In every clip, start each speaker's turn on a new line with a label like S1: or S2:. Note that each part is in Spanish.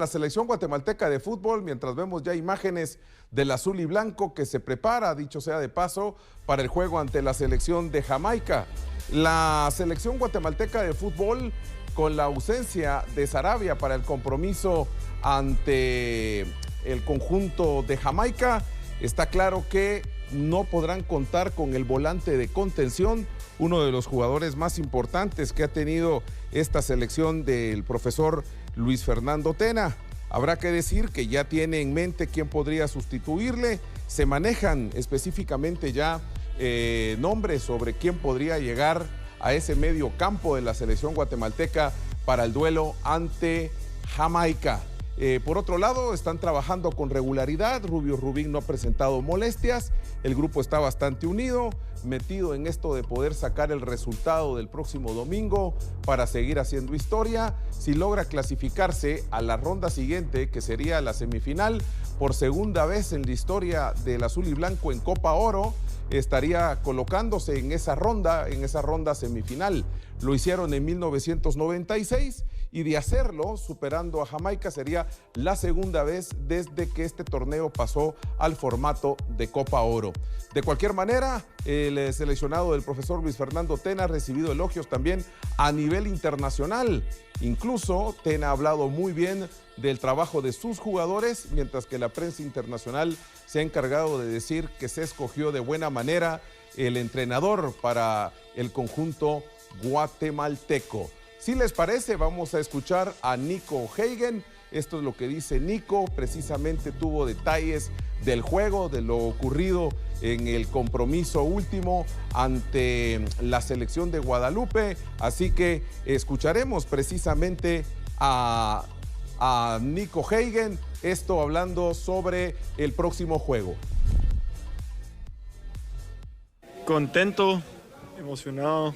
S1: la selección guatemalteca de fútbol, mientras vemos ya imágenes del azul y blanco que se prepara, dicho sea de paso, para el juego ante la selección de Jamaica. La selección guatemalteca de fútbol, con la ausencia de Saravia para el compromiso ante el conjunto de Jamaica, está claro que no podrán contar con el volante de contención, uno de los jugadores más importantes que ha tenido esta selección del profesor Luis Fernando Tena. Habrá que decir que ya tiene en mente quién podría sustituirle. Se manejan específicamente ya nombres sobre quién podría llegar a ese medio campo de la selección guatemalteca para el duelo ante Jamaica. Por otro lado, están trabajando con regularidad. Rubio Rubín no ha presentado molestias. El grupo está bastante unido, metido en esto de poder sacar el resultado del próximo domingo para seguir haciendo historia. Si logra clasificarse a la ronda siguiente, que sería la semifinal, por segunda vez en la historia del azul y blanco en Copa Oro, estaría colocándose en esa ronda semifinal. Lo hicieron en 1996 y de hacerlo, superando a Jamaica, sería la segunda vez desde que este torneo pasó al formato de Copa Oro. De cualquier manera, el seleccionado del profesor Luis Fernando Tena ha recibido elogios también a nivel internacional. Incluso Tena ha hablado muy bien del trabajo de sus jugadores, mientras que la prensa internacional se ha encargado de decir que se escogió de buena manera el entrenador para el conjunto guatemalteco. Si les parece, vamos a escuchar a Nico Hagen. Esto es lo que dice Nico. Precisamente tuvo detalles del juego, de lo ocurrido en el compromiso último ante la selección de Guadalupe. Así que escucharemos precisamente a Nico Hagen, esto hablando sobre el próximo juego.
S2: Contento, emocionado,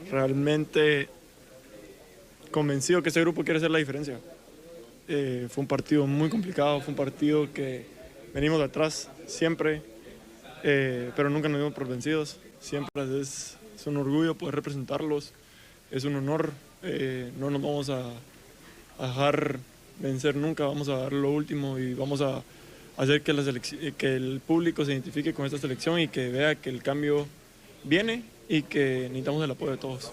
S2: realmente convencido que ese grupo quiere hacer la diferencia. Fue un partido muy complicado, fue un partido que venimos de atrás siempre, pero nunca nos dimos por vencidos. Siempre es un orgullo poder representarlos, es un honor, no nos vamos a dejar vencer nunca, vamos a dar lo último y vamos a hacer que el público se identifique con esta selección y que vea que el cambio viene y que necesitamos el apoyo de todos.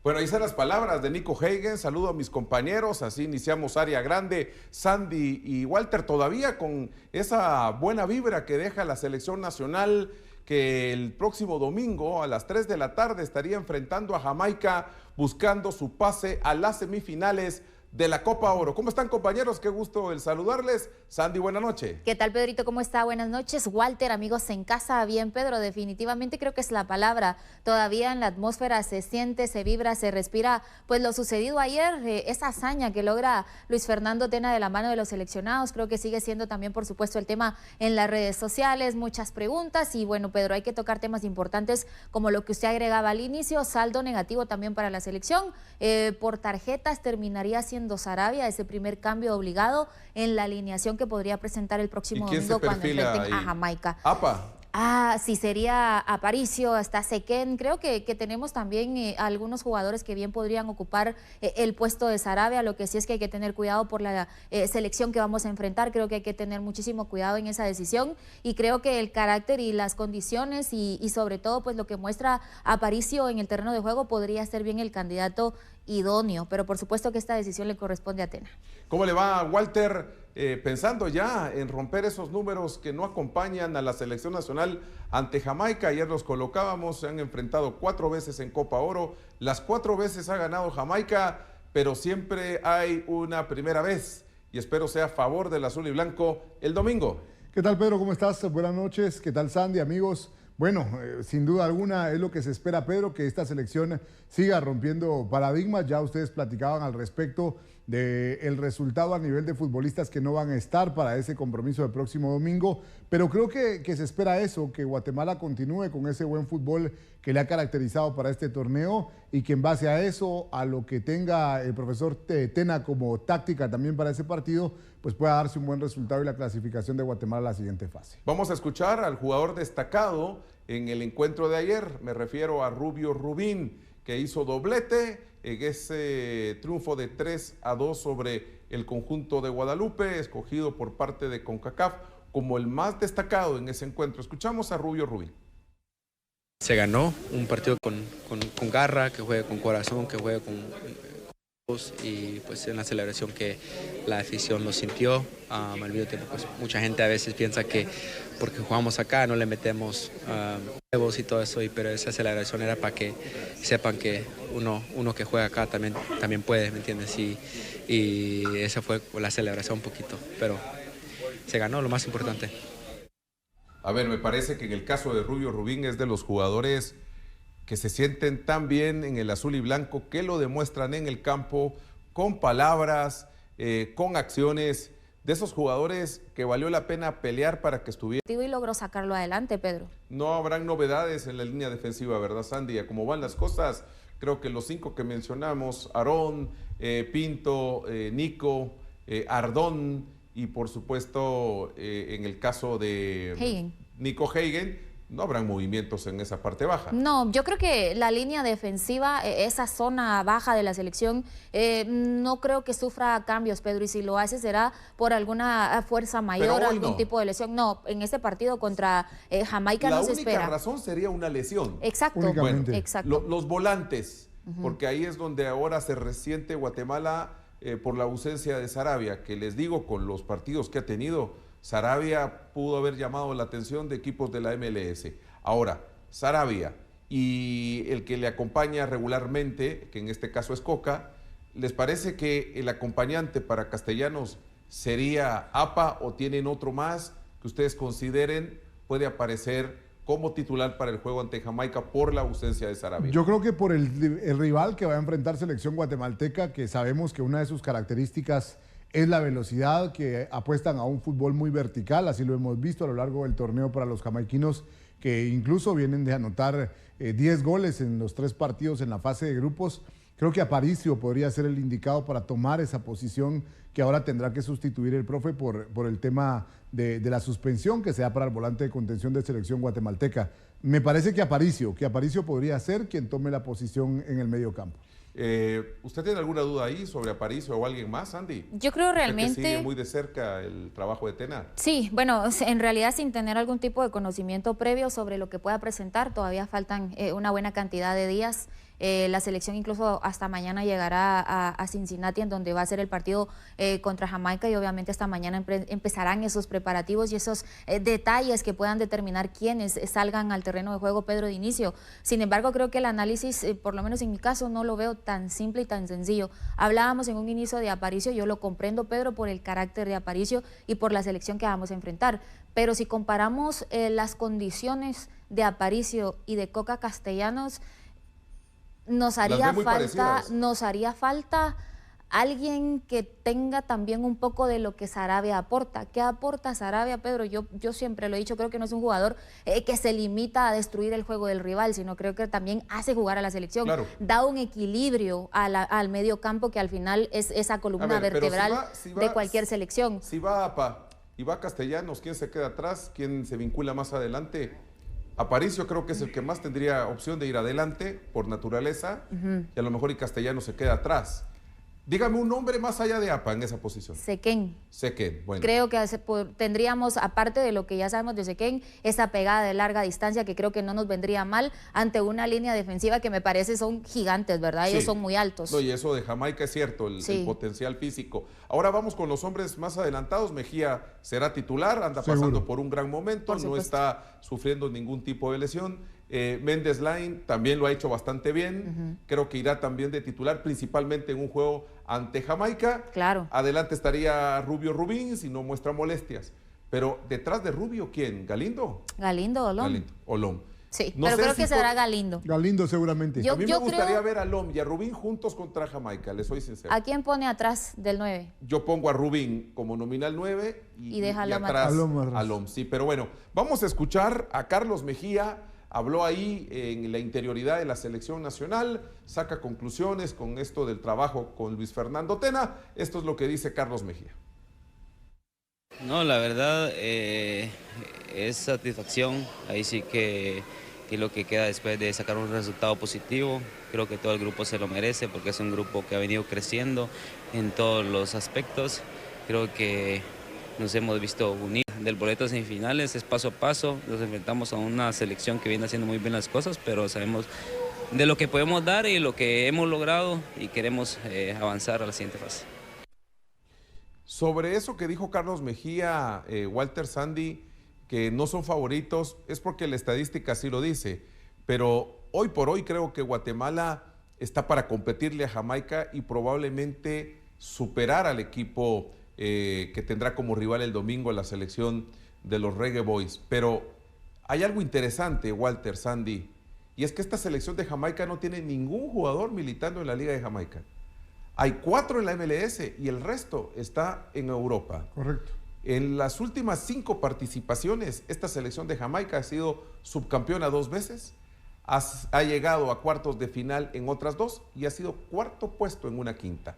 S1: Bueno, ahí están las palabras de Nico Hagen. Saludo a mis compañeros, así iniciamos área grande. Sandy y Walter, todavía con esa buena vibra que deja la selección nacional, que el próximo domingo a las 3 de la tarde estaría enfrentando a Jamaica, buscando su pase a las semifinales de la Copa Oro. ¿Cómo están, compañeros? Qué gusto el saludarles. Sandy, buena noche.
S3: ¿Qué tal, Pedrito? ¿Cómo está? Buenas noches. Walter, amigos en casa. Bien, Pedro, definitivamente creo que es la palabra. Todavía en la atmósfera se siente, se vibra, se respira, pues lo sucedido ayer, esa hazaña que logra Luis Fernando Tena de la mano de los seleccionados. Creo que sigue siendo también, por supuesto, el tema en las redes sociales, muchas preguntas y bueno, Pedro, hay que tocar temas importantes como lo que usted agregaba al inicio, saldo negativo también para la selección. Por tarjetas terminaría siendo Saravia ese primer cambio obligado en la alineación que podría presentar el próximo domingo cuando enfrenten a Jamaica.
S1: APA.
S3: Sí, sería Aparicio, hasta Sequén. Creo que tenemos también algunos jugadores que bien podrían ocupar el puesto de Saravia. Lo que sí es que hay que tener cuidado por la selección que vamos a enfrentar. Creo que hay que tener muchísimo cuidado en esa decisión y creo que el carácter y las condiciones y sobre todo pues lo que muestra Aparicio en el terreno de juego podría ser bien el candidato idóneo, pero por supuesto que esta decisión le corresponde a Tena.
S1: ¿Cómo le va, Walter? Pensando ya en romper esos números que no acompañan a la selección nacional ante Jamaica. Ayer los colocábamos, se han enfrentado 4 veces en Copa Oro, las 4 veces ha ganado Jamaica, pero siempre hay una primera vez y espero sea a favor del azul y blanco el domingo.
S4: ¿Qué tal, Pedro? ¿Cómo estás? Buenas noches. ¿Qué tal, Sandy, amigos? Bueno, sin duda alguna es lo que se espera, Pedro, que esta selección siga rompiendo paradigmas. Ya ustedes platicaban al respecto del resultado a nivel de futbolistas que no van a estar para ese compromiso del próximo domingo, pero creo que se espera eso, que Guatemala continúe con ese buen fútbol que le ha caracterizado para este torneo y que en base a eso, a lo que tenga el profesor Tena como táctica también para ese partido, pues pueda darse un buen resultado y la clasificación de Guatemala a la siguiente fase.
S1: Vamos a escuchar al jugador destacado en el encuentro de ayer, me refiero a Rubio Rubín, que hizo doblete, en ese triunfo de 3-2 sobre el conjunto de Guadalupe, escogido por parte de CONCACAF como el más destacado en ese encuentro. Escuchamos a Rubio Rubín.
S5: Se ganó un partido con garra, que juegue con corazón, que juegue con y pues en la celebración que la afición lo sintió. Al mismo tiempo, pues mucha gente a veces piensa que porque jugamos acá no le metemos huevos y todo eso, pero esa celebración era para que sepan que uno que juega acá también puede, ¿me entiendes? Y esa fue la celebración un poquito, pero se ganó lo más importante.
S1: A ver, me parece que en el caso de Rubio Rubín es de los jugadores que se sienten tan bien en el azul y blanco, que lo demuestran en el campo, con palabras, con acciones, de esos jugadores que valió la pena pelear para que estuviera.
S3: Y logró sacarlo adelante, Pedro.
S1: No habrán novedades en la línea defensiva, ¿verdad, Sandy? A cómo van las cosas, creo que los 5 que mencionamos, Aarón, Pinto, Nico, Ardón y por supuesto en el caso de
S3: Hagen.
S1: Nico Hagen, no habrán movimientos en esa parte baja.
S3: No, yo creo que la línea defensiva, esa zona baja de la selección, no creo que sufra cambios, Pedro, y si lo hace será por alguna fuerza mayor, algún tipo de lesión. No, en este partido contra Jamaica no se espera.
S1: La única razón sería una lesión.
S3: Exacto.
S1: Bueno,
S3: exacto.
S1: Los volantes, porque ahí es donde ahora se resiente Guatemala por la ausencia de Sarabia, que les digo, con los partidos que ha tenido, Sarabia pudo haber llamado la atención de equipos de la MLS. Ahora, Sarabia y el que le acompaña regularmente, que en este caso es Coca, ¿les parece que el acompañante para Castellanos sería APA o tienen otro más que ustedes consideren puede aparecer como titular para el juego ante Jamaica por la ausencia de Sarabia?
S4: Yo creo que por el rival que va a enfrentar selección guatemalteca, que sabemos que una de sus características es la velocidad, que apuestan a un fútbol muy vertical, así lo hemos visto a lo largo del torneo para los jamaiquinos, que incluso vienen de anotar 10 goles en los 3 partidos en la fase de grupos. Creo que Aparicio podría ser el indicado para tomar esa posición que ahora tendrá que sustituir el profe por el tema de la suspensión que se da para el volante de contención de selección guatemalteca. Me parece que Aparicio podría ser quien tome la posición en el medio campo.
S1: ¿Usted tiene alguna duda ahí sobre Aparicio o alguien más, Andy?
S3: Yo creo realmente...
S1: ¿Que sigue muy de cerca el trabajo de Tena?
S3: Sí, bueno, en realidad sin tener algún tipo de conocimiento previo sobre lo que pueda presentar, todavía faltan una buena cantidad de días. La selección incluso hasta mañana llegará a Cincinnati, en donde va a ser el partido contra Jamaica, y obviamente esta mañana empezarán esos preparativos y esos detalles que puedan determinar quiénes salgan al terreno de juego, Pedro, de inicio. Sin embargo, creo que el análisis, por lo menos en mi caso, no lo veo tan simple y tan sencillo. Hablábamos en un inicio de Aparicio, yo lo comprendo, Pedro, por el carácter de Aparicio y por la selección que vamos a enfrentar, pero si comparamos las condiciones de Aparicio y de Coca Castellanos, nos haría falta alguien que tenga también un poco de lo que Sarabia aporta. ¿Qué aporta Sarabia, Pedro? Yo siempre lo he dicho, creo que no es un jugador que se limita a destruir el juego del rival, sino creo que también hace jugar a la selección. Claro. Da un equilibrio al medio campo, que al final es esa columna vertebral de cualquier selección.
S1: Si va APA y va Castellanos, ¿quién se queda atrás? ¿Quién se vincula más adelante? Aparicio creo que es el que más tendría opción de ir adelante por naturaleza, y a lo mejor y Castellanos se queda atrás. Dígame un nombre más allá de APA en esa posición.
S3: Sequén.
S1: Sequén, bueno.
S3: Creo que tendríamos, aparte de lo que ya sabemos de Sequén, esa pegada de larga distancia que creo que no nos vendría mal ante una línea defensiva que me parece son gigantes, ¿verdad? Ellos son muy altos.
S1: No, y eso de Jamaica es cierto, el potencial físico. Ahora vamos con los hombres más adelantados. Mejía será titular, anda pasando por un gran momento, no está sufriendo ningún tipo de lesión. Méndez Lain también lo ha hecho bastante bien. Creo que irá también de titular, principalmente en un juego ante Jamaica.
S3: Claro.
S1: Adelante estaría Rubio Rubín, si no muestra molestias. Pero detrás de Rubio, ¿quién? ¿Galindo?
S3: Galindo, Olón.
S1: Galindo, Olón.
S3: Sí, no, pero creo que será Galindo.
S4: Galindo seguramente.
S1: A mí me gustaría ver a Olón y a Rubín juntos contra Jamaica, les soy sincero.
S3: ¿A quién pone atrás del 9?
S1: Yo pongo a Rubín como nominal 9 y atrás a Olón. Sí, pero bueno, vamos a escuchar a Carlos Mejía. Habló ahí en la interioridad de la selección nacional, saca conclusiones con esto del trabajo con Luis Fernando Tena. Esto es lo que dice Carlos Mejía.
S6: No, la verdad es satisfacción. Ahí sí que y lo que queda después de sacar un resultado positivo. Creo que todo el grupo se lo merece porque es un grupo que ha venido creciendo en todos los aspectos. Creo que nos hemos visto unidos. Del boleto a semifinales es paso a paso, nos enfrentamos a una selección que viene haciendo muy bien las cosas, pero sabemos de lo que podemos dar y lo que hemos logrado y queremos avanzar a la siguiente fase.
S1: Sobre eso que dijo Carlos Mejía, Walter, Sandy, que no son favoritos, es porque la estadística sí lo dice, pero hoy por hoy creo que Guatemala está para competirle a Jamaica y probablemente superar al equipo que tendrá como rival el domingo la selección de los Reggae Boys. Pero hay algo interesante, Walter, Sandy, y es que esta selección de Jamaica no tiene ningún jugador militando en la Liga de Jamaica. Hay 4 en la MLS y el resto está en Europa.
S4: Correcto.
S1: En las últimas 5 participaciones, esta selección de Jamaica ha sido subcampeona 2 veces, ha llegado a cuartos de final en otras 2 y ha sido cuarto puesto en una quinta.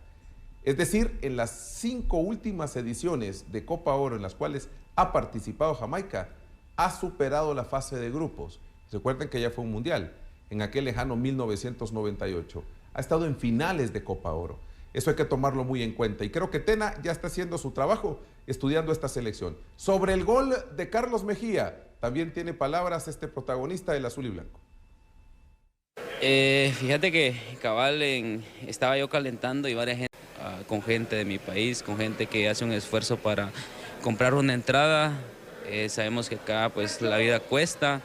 S1: Es decir, en las 5 últimas ediciones de Copa Oro en las cuales ha participado Jamaica, ha superado la fase de grupos. Recuerden que ya fue un mundial, en aquel lejano 1998. Ha estado en finales de Copa Oro. Eso hay que tomarlo muy en cuenta. Y creo que Tena ya está haciendo su trabajo estudiando esta selección. Sobre el gol de Carlos Mejía, también tiene palabras este protagonista del azul y blanco.
S6: Fíjate que cabal estaba yo calentando y varias gente, con gente de mi país, con gente que hace un esfuerzo para comprar una entrada. Sabemos que acá pues la vida cuesta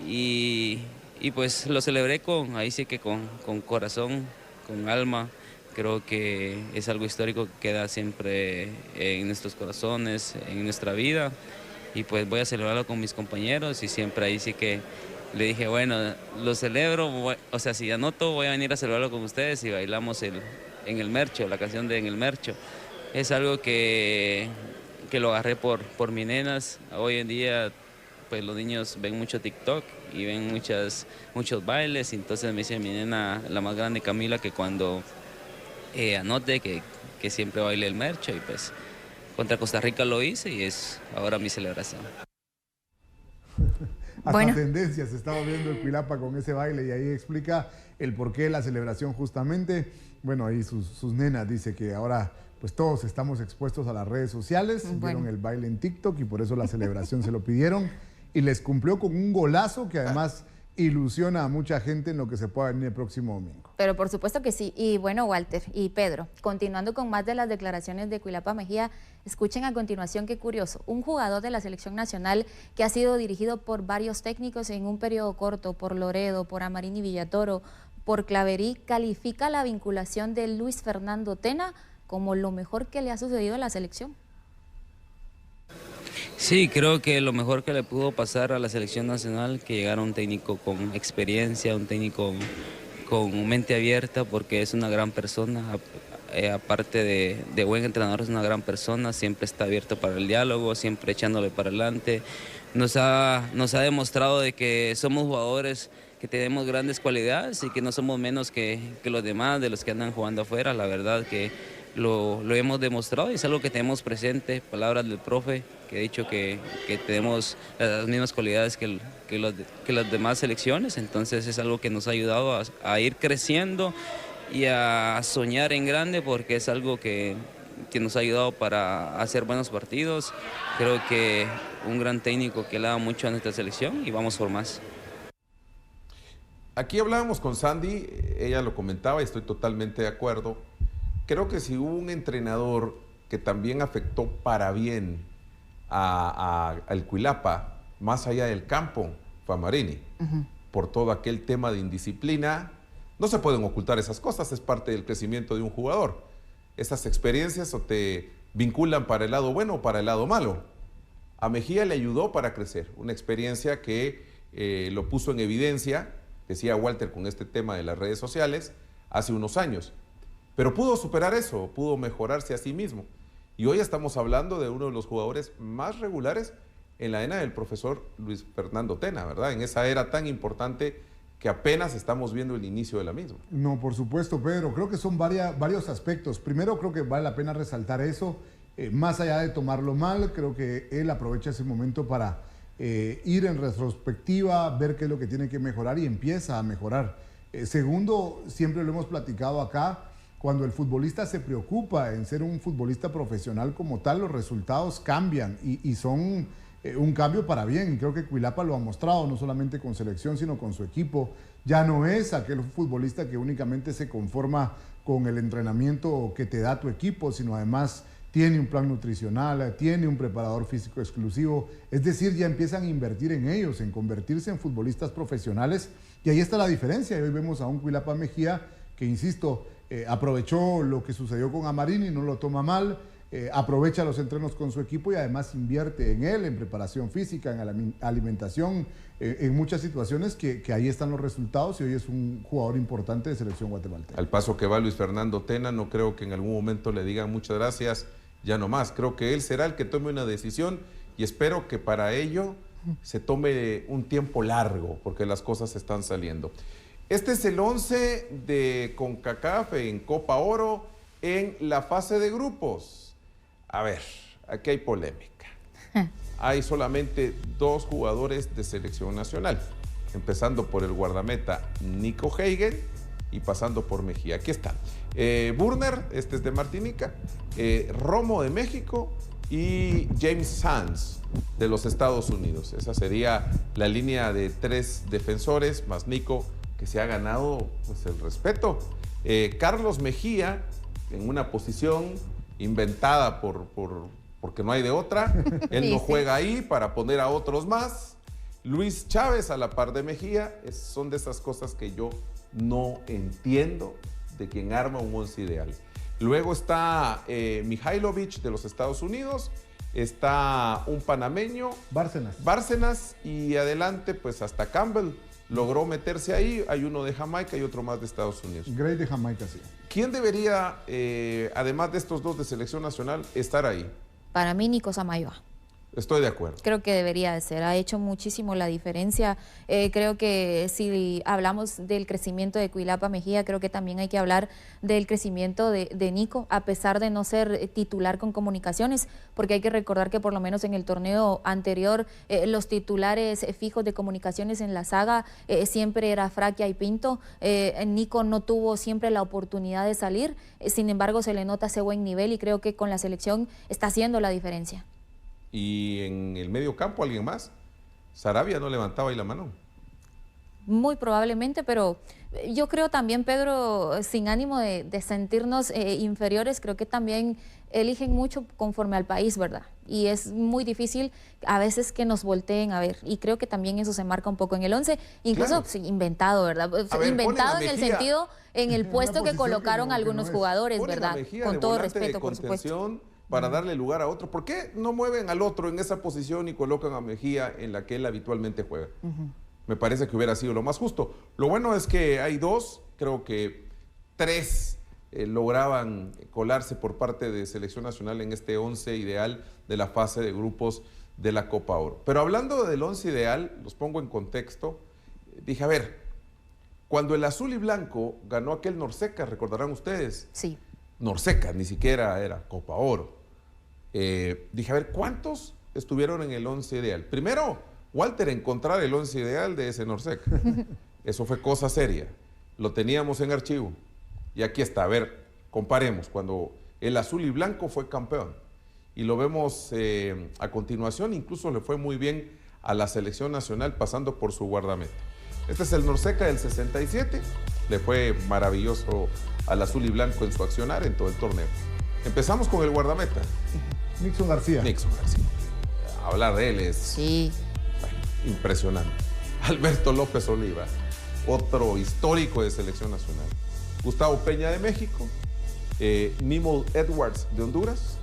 S6: y pues lo celebré ahí sí que con corazón, con alma. Creo que es algo histórico que queda siempre en nuestros corazones, en nuestra vida. Y pues voy a celebrarlo con mis compañeros y siempre ahí sí que le dije, bueno, lo celebro, o sea, si anoto voy a venir a celebrarlo con ustedes y bailamos en el Mercho, la canción de En el Mercho. Es algo que lo agarré por mis nenas. Hoy en día pues los niños ven mucho TikTok y ven muchos bailes, y entonces me dice mi nena, la más grande Camila, que cuando anote que siempre baile el Mercho, y pues contra Costa Rica lo hice y es ahora mi celebración.
S4: Hasta tendencias estaba viendo el Cuilapa con ese baile y ahí explica el porqué de la celebración justamente. Bueno, ahí sus nenas dice que ahora pues todos estamos expuestos a las redes sociales, vieron el baile en TikTok y por eso la celebración se lo pidieron y les cumplió con un golazo que además ilusiona a mucha gente en lo que se pueda venir el próximo domingo.
S3: Pero por supuesto que sí. Y bueno, Walter y Pedro, continuando con más de las declaraciones de Cuilapa Mejía, escuchen a continuación qué curioso. Un jugador de la selección nacional que ha sido dirigido por varios técnicos en un periodo corto, por Loredo, por Amarini Villatoro, por Claverí, califica la vinculación de Luis Fernando Tena como lo mejor que le ha sucedido a la selección.
S6: Sí, creo que lo mejor que le pudo pasar a la selección nacional, que llegara un técnico con experiencia, un técnico con mente abierta, porque es una gran persona, aparte de buen entrenador, es una gran persona, siempre está abierto para el diálogo, siempre echándole para adelante. Nos ha demostrado de que somos jugadores que tenemos grandes cualidades y que no somos menos que los demás, de los que andan jugando afuera. La verdad que lo hemos demostrado y es algo que tenemos presente. Palabras del profe, que ha dicho que tenemos las mismas cualidades que las demás selecciones, entonces es algo que nos ha ayudado a ir creciendo y a soñar en grande, porque es algo que nos ha ayudado para hacer buenos partidos. Creo que un gran técnico que le da mucho a nuestra selección y vamos por más.
S1: Aquí hablábamos con Sandy, ella lo comentaba y estoy totalmente de acuerdo. Creo que si hubo un entrenador que también afectó para bien al Cuilapa, más allá del campo, fue Amarini, por todo aquel tema de indisciplina. No se pueden ocultar esas cosas, es parte del crecimiento de un jugador. Esas experiencias o te vinculan para el lado bueno o para el lado malo. A Mejía le ayudó para crecer, una experiencia que lo puso en evidencia, decía Walter con este tema de las redes sociales, hace unos años. Pero pudo superar eso, pudo mejorarse a sí mismo. Y hoy estamos hablando de uno de los jugadores más regulares en la era del profesor Luis Fernando Tena, ¿verdad? En esa era tan importante que apenas estamos viendo el inicio de la misma.
S4: No, por supuesto, Pedro. Creo que son varios aspectos. Primero, creo que vale la pena resaltar eso. Más allá de tomarlo mal, creo que él aprovecha ese momento para ir en retrospectiva, ver qué es lo que tiene que mejorar y empieza a mejorar. Segundo, siempre lo hemos platicado acá, cuando el futbolista se preocupa en ser un futbolista profesional como tal, los resultados cambian y son un cambio para bien. Y creo que Cuilapa lo ha mostrado, no solamente con selección, sino con su equipo. Ya no es aquel futbolista que únicamente se conforma con el entrenamiento que te da tu equipo, sino además tiene un plan nutricional, tiene un preparador físico exclusivo. Es decir, ya empiezan a invertir en ellos, en convertirse en futbolistas profesionales. Y ahí está la diferencia. Y hoy vemos a un Cuilapa Mejía que, insisto, aprovechó lo que sucedió con Amarini, no lo toma mal, aprovecha los entrenos con su equipo y además invierte en él, en preparación física, en la alimentación, en muchas situaciones que ahí están los resultados y hoy es un jugador importante de selección guatemalteca.
S1: Al paso que va Luis Fernando Tena, no creo que en algún momento le digan muchas gracias, ya no más. Creo que él será el que tome una decisión y espero que para ello se tome un tiempo largo porque las cosas están saliendo. Este es el 11 de CONCACAF en Copa Oro en la fase de grupos. A ver, aquí hay polémica. Hay solamente 2 jugadores de selección nacional, empezando por el guardameta Nico Heygen y pasando por Mejía. Aquí están. Burner, este es de Martinica, Romo de México y James Sands de los Estados Unidos. Esa sería la línea de 3 defensores, más Nico, que se ha ganado pues, el respeto. Carlos Mejía, en una posición inventada porque no hay de otra. Él no juega ahí para poner a otros más. Luis Chávez a la par de Mejía. Son de esas cosas que yo no entiendo de quien arma un 11 ideal. Luego está Mihailovic de los Estados Unidos. Está un panameño. Bárcenas. Y adelante pues hasta Campbell logró meterse ahí. Hay uno de Jamaica y otro más de Estados Unidos.
S4: Gray de Jamaica, sí.
S1: ¿Quién debería, además de estos 2 de selección nacional, estar ahí?
S3: Para mí, Nico Samayoa.
S1: Estoy de acuerdo.
S3: Creo que debería de ser, ha hecho muchísimo la diferencia. Creo que si hablamos del crecimiento de Cuilapa Mejía, creo que también hay que hablar del crecimiento de Nico, a pesar de no ser titular con Comunicaciones, porque hay que recordar que por lo menos en el torneo anterior los titulares fijos de Comunicaciones en la saga siempre era Fraquia y Pinto. Nico no tuvo siempre la oportunidad de salir, sin embargo se le nota ese buen nivel y creo que con la selección está haciendo la diferencia.
S1: Y en el medio campo, ¿alguien más? Sarabia no levantaba ahí la mano.
S3: Muy probablemente, pero yo creo también, Pedro, sin ánimo de sentirnos inferiores, creo que también eligen mucho conforme al país, ¿verdad? Y es muy difícil a veces que nos volteen a ver. Y creo que también eso se marca un poco en el 11, incluso claro. Pues, inventado, ¿verdad?
S1: Ver,
S3: inventado en el sentido, en el puesto que colocaron algunos jugadores, ¿verdad? Con todo respeto, por supuesto.
S1: Para darle lugar a otro. ¿Por qué no mueven al otro en esa posición y colocan a Mejía en la que él habitualmente juega? Me parece que hubiera sido lo más justo. Lo bueno es que hay 2, creo que 3 lograban colarse por parte de Selección Nacional en este 11 ideal de la fase de grupos de la Copa Oro. Pero hablando del 11 ideal, los pongo en contexto, dije, a ver, cuando el azul y blanco ganó aquel Norseca, ¿recordarán ustedes?
S3: Sí.
S1: Norseca, ni siquiera era Copa Oro. Dije, a ver, ¿cuántos estuvieron en el 11 ideal? Primero, Walter, encontrar el 11 ideal de ese Norseca. Eso fue cosa seria. Lo teníamos en archivo. Y aquí está. A ver, comparemos. Cuando el azul y blanco fue campeón. Y lo vemos a continuación. Incluso le fue muy bien a la selección nacional pasando por su guardameta. Este es el Norseca del 67. Le fue maravilloso al azul y blanco en su accionar en todo el torneo. Empezamos con el guardameta.
S4: Nixon García.
S1: Hablar de él es bueno, impresionante. Alberto López Oliva, otro histórico de selección nacional. Gustavo Peña de México, Nimol Edwards de Honduras,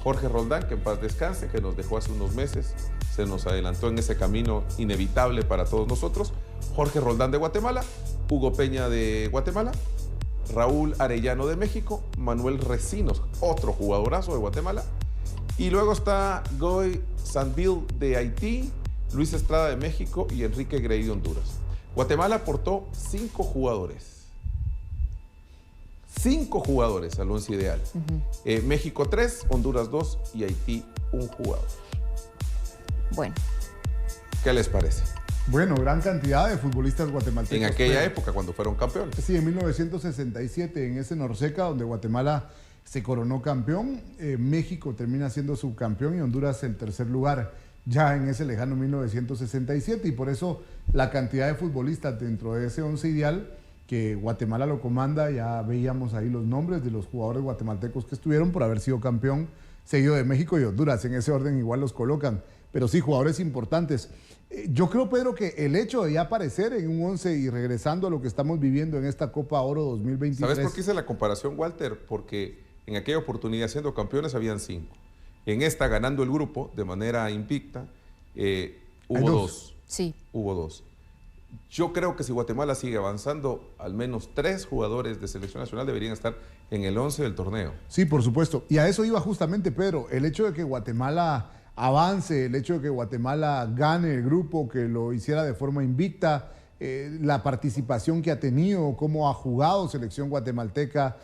S1: Jorge Roldán, que en paz descanse, que nos dejó hace unos meses, se nos adelantó en ese camino inevitable para todos nosotros. Jorge Roldán de Guatemala, Hugo Peña de Guatemala, Raúl Arellano de México, Manuel Recinos, otro jugadorazo de Guatemala, y luego está Goy Sandville de Haití, Luis Estrada de México y Enrique Grey de Honduras. Guatemala aportó 5 jugadores. 5 jugadores al 11 ideal. México 3, Honduras 2 y Haití 1 jugador.
S3: Bueno,
S1: ¿Qué les parece?
S4: Bueno, gran cantidad de futbolistas guatemaltecos.
S1: En aquella época, cuando fueron campeones.
S4: Sí, en 1967, en ese Norseca, donde Guatemala se coronó campeón, México termina siendo subcampeón y Honduras el tercer lugar, ya en ese lejano 1967, y por eso la cantidad de futbolistas dentro de ese once ideal, que Guatemala lo comanda, ya veíamos ahí los nombres de los jugadores guatemaltecos que estuvieron por haber sido campeón, seguido de México y Honduras, en ese orden igual los colocan, pero sí, jugadores importantes. Yo creo, Pedro, que el hecho de ya aparecer en un 11 y regresando a lo que estamos viviendo en esta Copa Oro 2023...
S1: ¿Sabes por qué hice la comparación, Walter? Porque en aquella oportunidad, siendo campeones, habían 5. En esta, ganando el grupo de manera invicta, hubo 2.
S3: Sí.
S1: Hubo 2. Yo creo que si Guatemala sigue avanzando, al menos 3 jugadores de selección nacional deberían estar en el 11 del torneo.
S4: Sí, por supuesto. Y a eso iba justamente, Pedro. El hecho de que Guatemala avance, el hecho de que Guatemala gane el grupo, que lo hiciera de forma invicta, la participación que ha tenido, cómo ha jugado selección guatemalteca.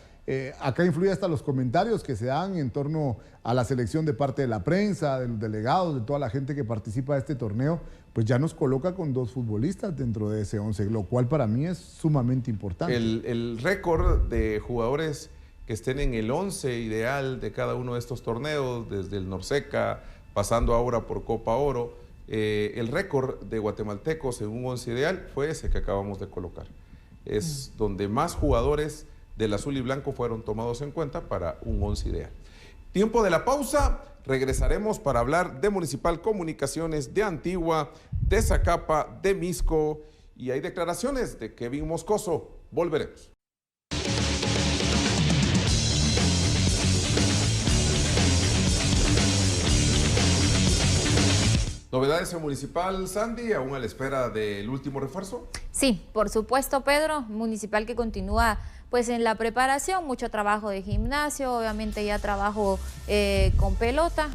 S4: Acá influye hasta los comentarios que se dan en torno a la selección de parte de la prensa, de los delegados, de toda la gente que participa de este torneo, pues ya nos coloca con 2 futbolistas dentro de ese 11, lo cual para mí es sumamente importante.
S1: El récord de jugadores que estén en el 11 ideal de cada uno de estos torneos, desde el Norseca, pasando ahora por Copa Oro, el récord de guatemaltecos en un 11 ideal fue ese que acabamos de colocar. Es donde más jugadores del azul y blanco fueron tomados en cuenta para un 11 ideal. Tiempo de la pausa, regresaremos para hablar de Municipal Comunicaciones, de Antigua, de Zacapa, de Misco, y hay declaraciones de Kevin Moscoso. Volveremos. ¿Novedades en Municipal, Sandy, aún a la espera del último refuerzo?
S3: Sí, por supuesto, Pedro. Municipal que continúa pues en la preparación, mucho trabajo de gimnasio, obviamente ya trabajo con pelota.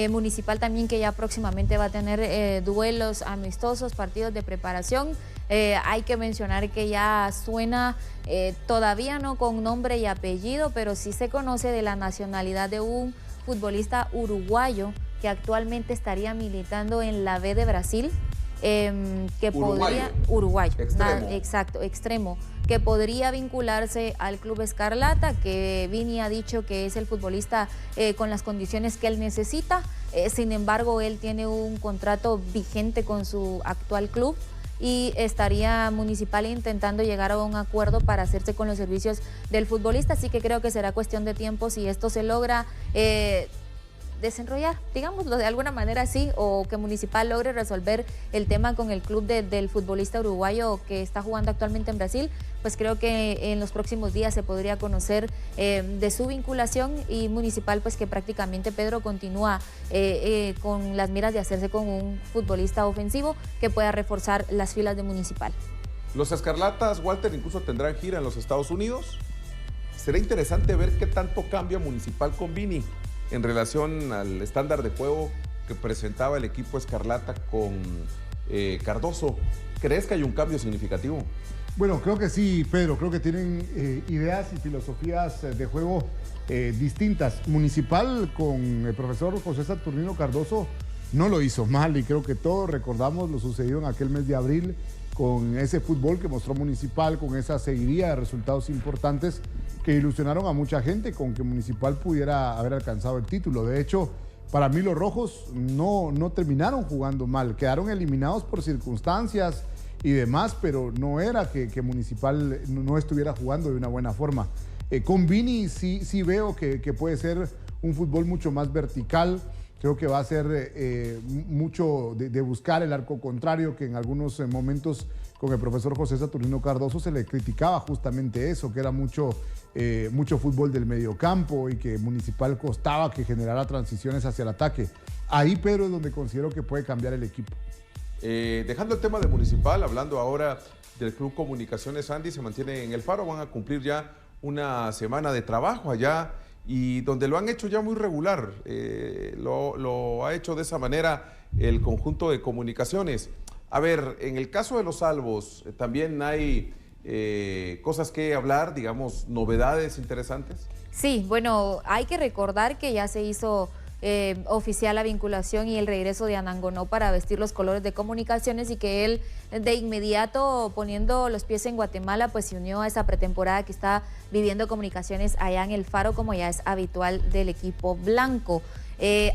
S3: Municipal también que ya próximamente va a tener duelos amistosos, partidos de preparación. Hay que mencionar que ya suena, todavía no con nombre y apellido, pero sí se conoce de la nacionalidad de un futbolista uruguayo que actualmente estaría militando en la B de Brasil, que podría... Uruguayo.
S1: Extremo.
S3: Exacto, extremo. Que podría vincularse al Club Escarlata, que Vini ha dicho que es el futbolista con las condiciones que él necesita. Sin embargo, él tiene un contrato vigente con su actual club y estaría Municipal intentando llegar a un acuerdo para hacerse con los servicios del futbolista. Así que creo que será cuestión de tiempo si esto se logra desenrollar, digámoslo de alguna manera así, o que Municipal logre resolver el tema con el club del futbolista uruguayo que está jugando actualmente en Brasil, pues creo que en los próximos días se podría conocer de su vinculación, y Municipal pues que prácticamente, Pedro, continúa con las miras de hacerse con un futbolista ofensivo que pueda reforzar las filas de Municipal.
S1: Los Escarlatas, Walter, incluso tendrán gira en los Estados Unidos. Será interesante ver qué tanto cambia Municipal con Vini en relación al estándar de juego que presentaba el equipo Escarlata con Cardoso. ¿Crees que hay un cambio significativo?
S4: Bueno, creo que sí, Pedro. Creo que tienen ideas y filosofías de juego distintas. Municipal con el profesor José Saturnino Cardoso no lo hizo mal, y creo que todos recordamos lo sucedido en aquel mes de abril con ese fútbol que mostró Municipal, con esa seguidilla de resultados importantes que ilusionaron a mucha gente con que Municipal pudiera haber alcanzado el título. De hecho, para mí los rojos no terminaron jugando mal, quedaron eliminados por circunstancias y demás, pero no era que Municipal no estuviera jugando de una buena forma. Con Vini sí veo que puede ser un fútbol mucho más vertical. Creo que va a ser mucho de buscar el arco contrario, que en algunos momentos con el profesor José Saturnino Cardoso se le criticaba justamente eso, que era mucho fútbol del mediocampo y que Municipal costaba que generara transiciones hacia el ataque. Ahí, Pedro, es donde considero que puede cambiar el equipo.
S1: Dejando el tema de Municipal, hablando ahora del Club Comunicaciones, Andy, se mantiene en el Faro, van a cumplir ya una semana de trabajo allá, y donde lo han hecho ya muy regular, lo ha hecho de esa manera el conjunto de Comunicaciones. A ver, en el caso de los Albos, también hay cosas que hablar, digamos, novedades interesantes.
S3: Sí, bueno, hay que recordar que ya se hizo oficial la vinculación y el regreso de Anangonó para vestir los colores de Comunicaciones, y que él de inmediato, poniendo los pies en Guatemala, pues se unió a esa pretemporada que está viviendo Comunicaciones allá en el Faro, como ya es habitual del equipo blanco.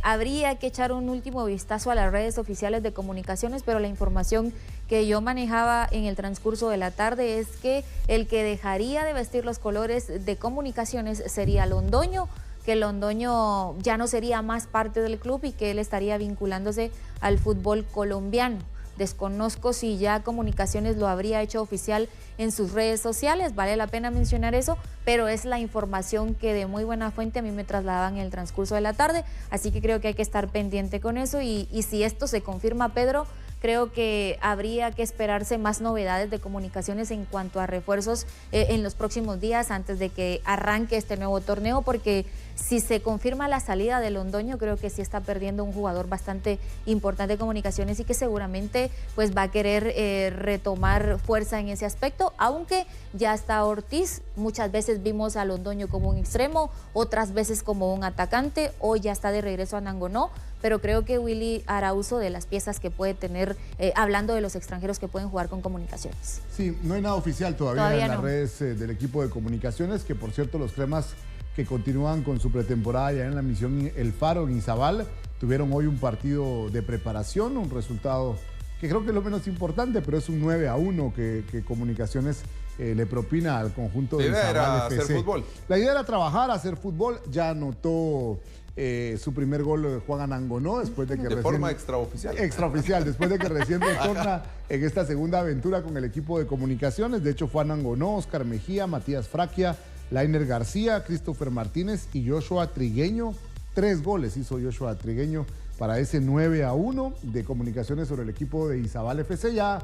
S3: Habría que echar un último vistazo a las redes oficiales de Comunicaciones, pero la información que yo manejaba en el transcurso de la tarde es que el que dejaría de vestir los colores de Comunicaciones sería Londoño, que Londoño ya no sería más parte del club y que él estaría vinculándose al fútbol colombiano. Desconozco si ya Comunicaciones lo habría hecho oficial en sus redes sociales, vale la pena mencionar eso, pero es la información que de muy buena fuente a mí me trasladaban en el transcurso de la tarde, así que creo que hay que estar pendiente con eso, y si esto se confirma, Pedro, creo que habría que esperarse más novedades de Comunicaciones en cuanto a refuerzos en los próximos días antes de que arranque este nuevo torneo, porque si se confirma la salida de Londoño, creo que sí está perdiendo un jugador bastante importante de Comunicaciones y que seguramente pues va a querer retomar fuerza en ese aspecto, aunque ya está Ortiz. Muchas veces vimos a Londoño como un extremo, otras veces como un atacante, hoy ya está de regreso a Anangonó, pero creo que Willy hará uso de las piezas que puede tener, hablando de los extranjeros que pueden jugar con Comunicaciones.
S4: Sí, no hay nada oficial todavía en las
S3: no.
S4: redes del equipo de Comunicaciones, que por cierto los cremas que continúan con su pretemporada ya en la misión El Faro en Izabal tuvieron hoy un partido de preparación, un resultado que creo que es lo menos importante, pero es un 9-1 que Comunicaciones le propina al conjunto de Izabal
S1: era
S4: FC.
S1: hacer fútbol.
S4: La idea era trabajar, hacer fútbol. Ya anotó su primer gol Juan Anangonó después de que
S1: de forma extraoficial.
S4: Extraoficial, después de que recién retorna en esta segunda aventura con el equipo de Comunicaciones. De hecho, fue Anangonó, Oscar Mejía, Matías Fraquia, Lainer García, Christopher Martínez y Joshua Trigueño. 3 goles hizo Joshua Trigueño para ese 9-1 de Comunicaciones sobre el equipo de Izabal FC. Ya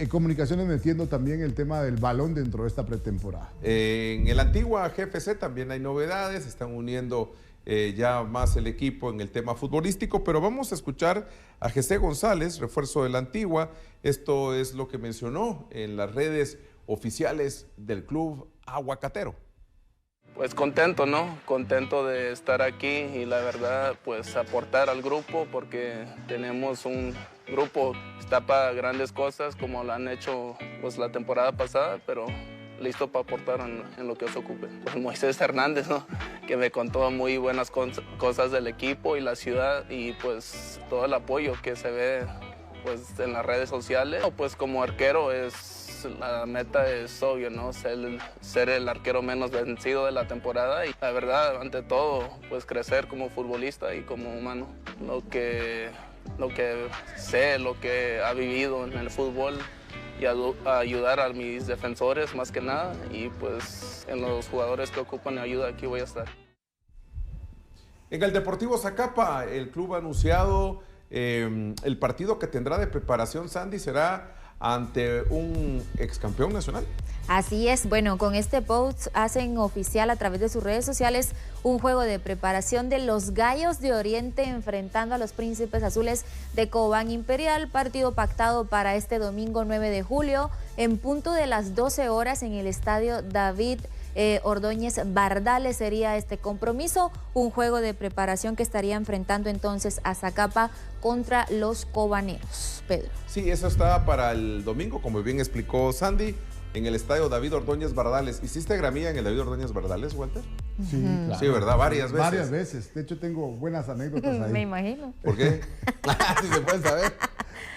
S4: Comunicaciones metiendo también el tema del balón dentro de esta pretemporada.
S1: En el Antigua GFC también hay novedades, están uniendo ya más el equipo en el tema futbolístico, pero vamos a escuchar a José González, refuerzo de la Antigua. Esto es lo que mencionó en las redes oficiales del club aguacatero.
S7: Pues contento, ¿no? Contento de estar aquí y la verdad, pues aportar al grupo, porque tenemos un grupo que está para grandes cosas como lo han hecho pues la temporada pasada, pero listo para aportar en lo que os ocupe. Pues Moisés Hernández, ¿no? Que me contó muy buenas cosas del equipo y la ciudad, y pues todo el apoyo que se ve pues en las redes sociales. Pues como arquero la meta es obvio, ¿no? Ser el arquero menos vencido de la temporada, y la verdad, ante todo, pues crecer como futbolista y como humano. Lo que sé, lo que ha vivido en el fútbol, y ayudar a mis defensores más que nada, y pues en los jugadores que ocupan ayuda, aquí voy a estar.
S1: En el Deportivo Zacapa, el club ha anunciado el partido que tendrá de preparación, Sandy, será ante un excampeón nacional.
S3: Así es, bueno, con este post hacen oficial a través de sus redes sociales un juego de preparación de los Gallos de Oriente enfrentando a los Príncipes Azules de Cobán Imperial, partido pactado para este domingo 9 de julio en punto de las 12 horas en el estadio David Ordóñez Bardales. Sería este compromiso, un juego de preparación que estaría enfrentando entonces a Zacapa contra los cobaneros. Pedro.
S1: Sí, eso está para el domingo, como bien explicó Sandy, en el estadio David Ordóñez Bardales. ¿Hiciste gramilla en el David Ordóñez Bardales, Walter?
S4: Sí, claro.
S1: Sí, ¿verdad? Varias veces.
S4: Varias veces. De hecho, tengo buenas anécdotas ahí.
S3: Me imagino.
S1: ¿Por qué? Si se puede saber.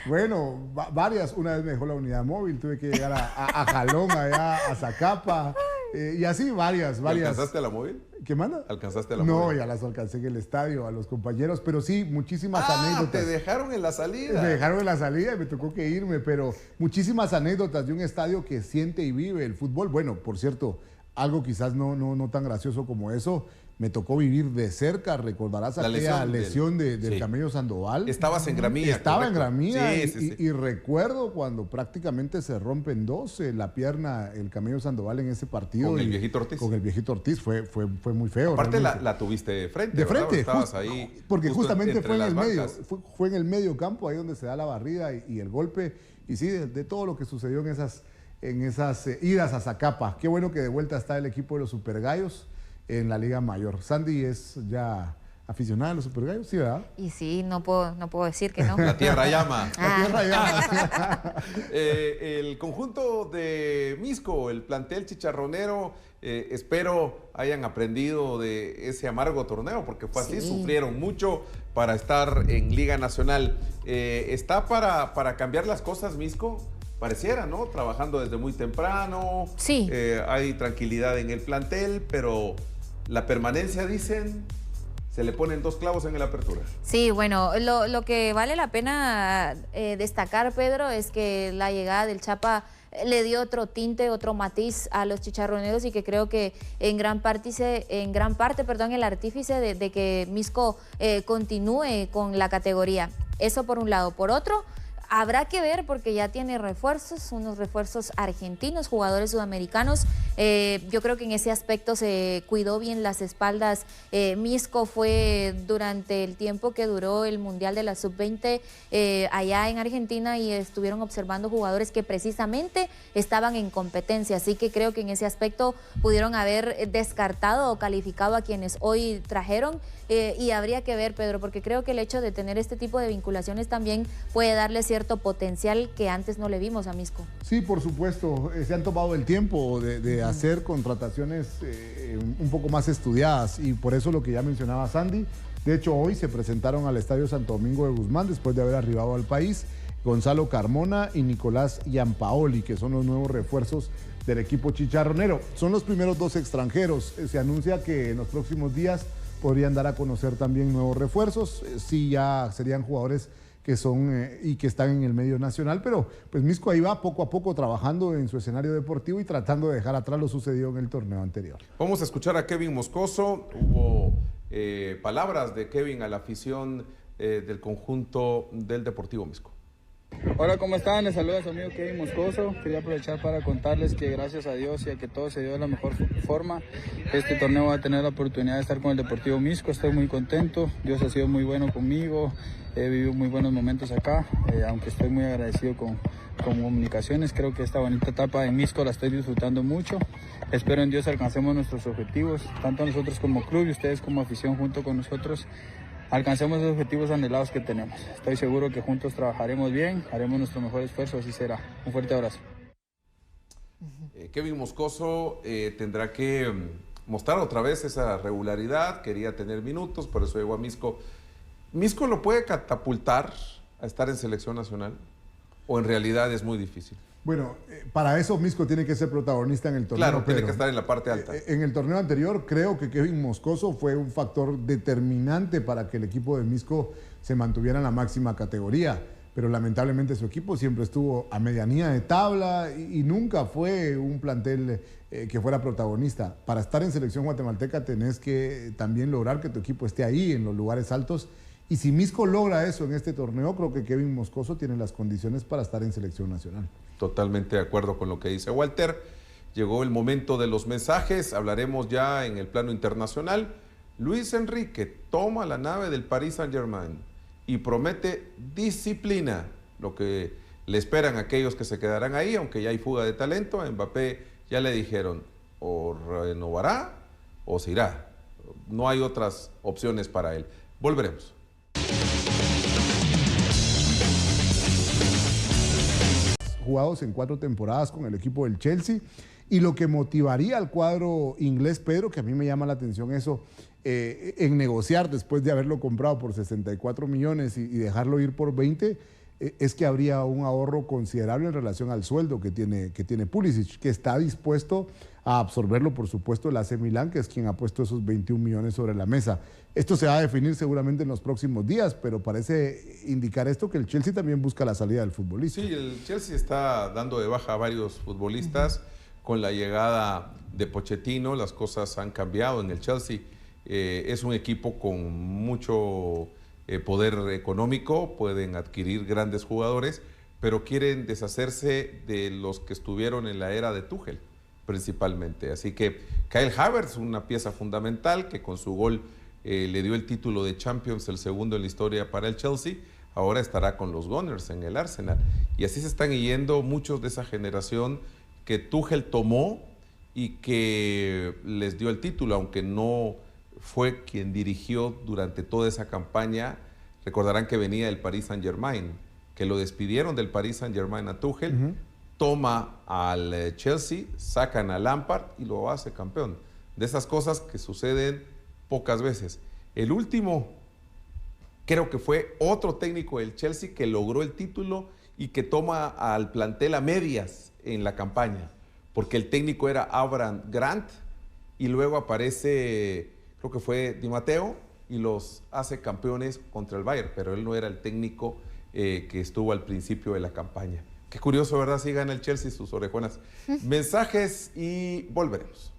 S4: Bueno, varias. Una vez me dejó la unidad móvil, tuve que llegar a Jalón, allá a Zacapa. Y así varias.
S1: ¿Alcanzaste a la móvil?
S4: ¿Qué manda?
S1: ¿Alcanzaste a la
S4: móvil? No,
S1: móvil?
S4: ya las alcancé en el estadio, a los compañeros, pero sí, muchísimas anécdotas.
S1: Te dejaron en la salida.
S4: Me dejaron en la salida y me tocó que irme, pero muchísimas anécdotas de un estadio que siente y vive el fútbol. Bueno, por cierto, algo quizás no tan gracioso como eso, me tocó vivir de cerca, recordarás aquella lesión del Camello Sandoval.
S1: Estabas en gramilla.
S4: Estaba en gramilla,
S1: sí.
S4: Y recuerdo cuando prácticamente se rompe en dos la pierna el Camello Sandoval en ese partido.
S1: Con el viejito Ortiz.
S4: Con el viejito Ortiz, fue muy feo.
S1: Aparte la tuviste de frente,
S4: de frente,
S1: estabas ahí.
S4: Porque justamente fue en el medio,
S1: bancas.
S4: fue en el medio campo, ahí donde se da la barrida y el golpe. Y sí, de todo lo que sucedió en esas idas a Zacapa. Qué bueno que de vuelta está el equipo de los Supergallos en la Liga Mayor. Sandy es ya aficionada de los Super Gallos, sí, ¿verdad?
S3: Y sí, no puedo decir que no.
S1: La tierra llama.
S4: La tierra llama.
S1: El conjunto de Misco, el plantel chicharronero, espero hayan aprendido de ese amargo torneo, porque fue así, sufrieron mucho para estar en Liga Nacional. ¿Está para cambiar las cosas, Misco? Pareciera, ¿no? Trabajando desde muy temprano.
S3: Sí.
S1: Hay tranquilidad en el plantel, pero la permanencia, dicen, se le ponen 2 clavos en la apertura.
S3: Sí, bueno, lo que vale la pena destacar, Pedro, es que la llegada del Chapa le dio otro tinte, otro matiz a los chicharroneros, y que creo que en gran parte, el artífice de que Misco continúe con la categoría. Eso por un lado. Por otro, habrá que ver, porque ya tiene refuerzos, unos refuerzos argentinos, jugadores sudamericanos. Yo creo que en ese aspecto se cuidó bien las espaldas. Misco fue durante el tiempo que duró el Mundial de la Sub-20 allá en Argentina, y estuvieron observando jugadores que precisamente estaban en competencia. Así que creo que en ese aspecto pudieron haber descartado o calificado a quienes hoy trajeron. Y habría que ver, Pedro, porque creo que el hecho de tener este tipo de vinculaciones también puede darle cierto potencial que antes no le vimos a Misco.
S4: Sí, por supuesto, se han tomado el tiempo de hacer contrataciones un poco más estudiadas, y por eso lo que ya mencionaba Sandy. De hecho, hoy se presentaron al Estadio Santo Domingo de Guzmán, después de haber arribado al país, Gonzalo Carmona y Nicolás Giampaoli, que son los nuevos refuerzos del equipo chicharronero. Son los primeros 2 extranjeros. Se anuncia que en los próximos días podrían dar a conocer también nuevos refuerzos. Sí, ya serían jugadores que son y que están en el medio nacional, pero pues Misco ahí va poco a poco trabajando en su escenario deportivo y tratando de dejar atrás lo sucedido en el torneo anterior.
S1: Vamos a escuchar a Kevin Moscoso. Hubo palabras de Kevin a la afición del conjunto del Deportivo Misco.
S8: Hola, ¿cómo están? Les saluda su amigo Kevin Moscoso. Quería aprovechar para contarles que gracias a Dios y a que todo se dio de la mejor forma, este torneo va a tener la oportunidad de estar con el Deportivo Misco. Estoy muy contento, Dios ha sido muy bueno conmigo, he vivido muy buenos momentos acá, aunque estoy muy agradecido con Comunicaciones. Creo que esta bonita etapa de Misco la estoy disfrutando mucho. Espero en Dios alcancemos nuestros objetivos, tanto nosotros como club y ustedes como afición junto con nosotros. Alcancemos los objetivos anhelados que tenemos. Estoy seguro que juntos trabajaremos bien, haremos nuestro mejor esfuerzo, así será. Un fuerte abrazo.
S1: Kevin Moscoso tendrá que mostrar otra vez esa regularidad, quería tener minutos, por eso llegó a Misco. ¿Misco lo puede catapultar a estar en selección nacional? ¿O en realidad es muy difícil?
S4: Bueno, para eso Misco tiene que ser protagonista en el torneo.
S1: Claro, tiene que estar en la parte alta.
S4: En el torneo anterior creo que Kevin Moscoso fue un factor determinante para que el equipo de Misco se mantuviera en la máxima categoría, pero lamentablemente su equipo siempre estuvo a medianía de tabla y nunca fue un plantel que fuera protagonista. Para estar en selección guatemalteca tenés que también lograr que tu equipo esté ahí en los lugares altos. Y si Misco logra eso en este torneo, creo que Kevin Moscoso tiene las condiciones para estar en selección nacional.
S1: Totalmente de acuerdo con lo que dice Walter. Llegó el momento de los mensajes, hablaremos ya en el plano internacional. Luis Enrique toma la nave del Paris Saint-Germain y promete disciplina, lo que le esperan a aquellos que se quedarán ahí, aunque ya hay fuga de talento. A Mbappé ya le dijeron, o renovará o se irá. No hay otras opciones para él. Volveremos.
S4: Jugados en 4 temporadas con el equipo del Chelsea, y lo que motivaría al cuadro inglés, Pedro, que a mí me llama la atención eso, en negociar después de haberlo comprado por 64 millones y dejarlo ir por 20, es que habría un ahorro considerable en relación al sueldo que tiene Pulisic, que está dispuesto a absorberlo, por supuesto, el AC Milán, que es quien ha puesto esos 21 millones sobre la mesa. Esto se va a definir seguramente en los próximos días, pero parece indicar esto que el Chelsea también busca la salida del futbolista.
S1: Sí, el Chelsea está dando de baja a varios futbolistas. Con la llegada de Pochettino, las cosas han cambiado en el Chelsea. Es un equipo con mucho poder económico, pueden adquirir grandes jugadores, pero quieren deshacerse de los que estuvieron en la era de Tuchel, principalmente. Así que Kai Havertz, una pieza fundamental que con su gol le dio el título de Champions, el segundo en la historia para el Chelsea, ahora estará con los Gunners en el Arsenal. Y así se están yendo muchos de esa generación que Tuchel tomó y que les dio el título, aunque no fue quien dirigió durante toda esa campaña. Recordarán que venía del Paris Saint-Germain, que lo despidieron del Paris Saint-Germain a Tuchel, toma al Chelsea, sacan a Lampard y lo hace campeón. De esas cosas que suceden pocas veces. El último, creo que fue otro técnico del Chelsea que logró el título y que toma al plantel a medias en la campaña, porque el técnico era Abraham Grant y luego aparece, creo que fue Di Matteo, y los hace campeones contra el Bayern, pero él no era el técnico que estuvo al principio de la campaña. Qué curioso, ¿verdad? Sí gana el Chelsea sus orejonas. Mensajes y volveremos.